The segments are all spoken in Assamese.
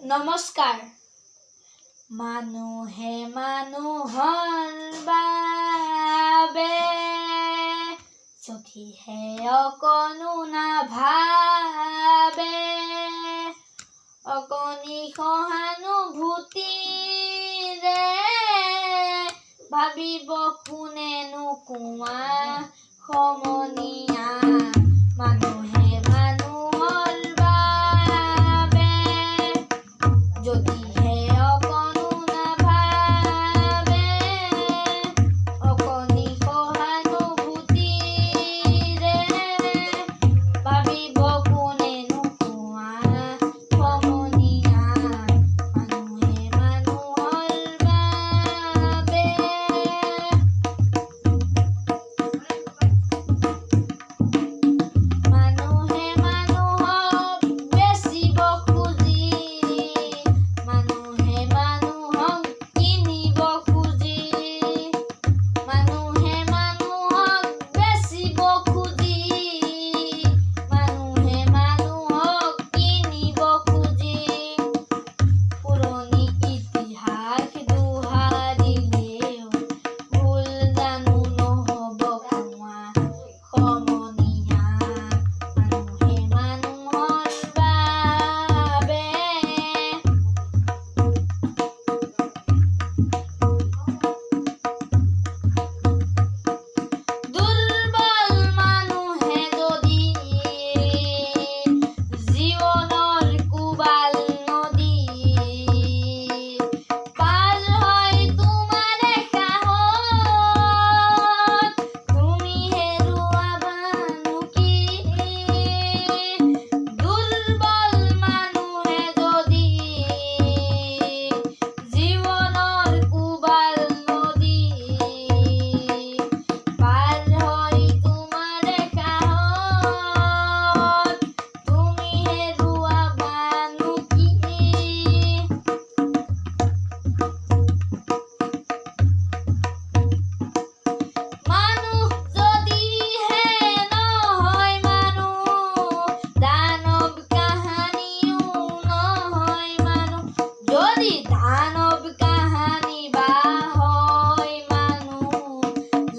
নমস্কাৰ। মানুহে মানুহৰ বাবে যদিহে অকণো নাভাবে, অকণি সহানুভূতিৰে ভাবিব কোনেনো কোৱা সমনীয়া। মানুহে মানুহৰ বাবে যদিহে অকণো নাভাবে, অকণি সহানুভূতিৰে ভাবিব কোনেনো কোৱা সমনীয়া। মানুহে মানুহৰ বাবে মানুহে মানুহক বেচিব খুজি, মানুহে মানুহক কিনিব খুজি, মানুহে মানুহক বেচিব খুজি, মানুহে মানুহক কিনিব খুজি। পুৰণি ইতিহাস দোহাৰিলেও ভুল জানো নহ'ব কোৱা সমনীয়া। মানুহে মানুহৰ বাবে দুৰ্বল মানুহে যদি জীৱনৰ কোবাল নদী পাৰ হয় তোমাৰে সাহত, তুমি হেৰুৱাবানো কি? দুৰ্বল মানুহে যদি জীৱনৰ কোবাল নদী পাৰ হয় তোমাৰে সাহত, তুমি হেৰুৱাবানো কি? মানুহ যদিহে নহয় মানুহ, দানৱ কাহানিও নহয় মানুহ। যদি দানৱ কাহানি বা হয় মানুহ,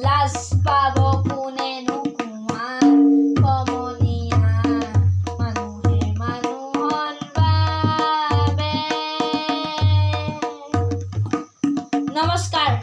লাজ পাব কোনেনো কোৱা সমনীয়া। মানুহে মানুহৰ বাবে। নমস্কাৰ।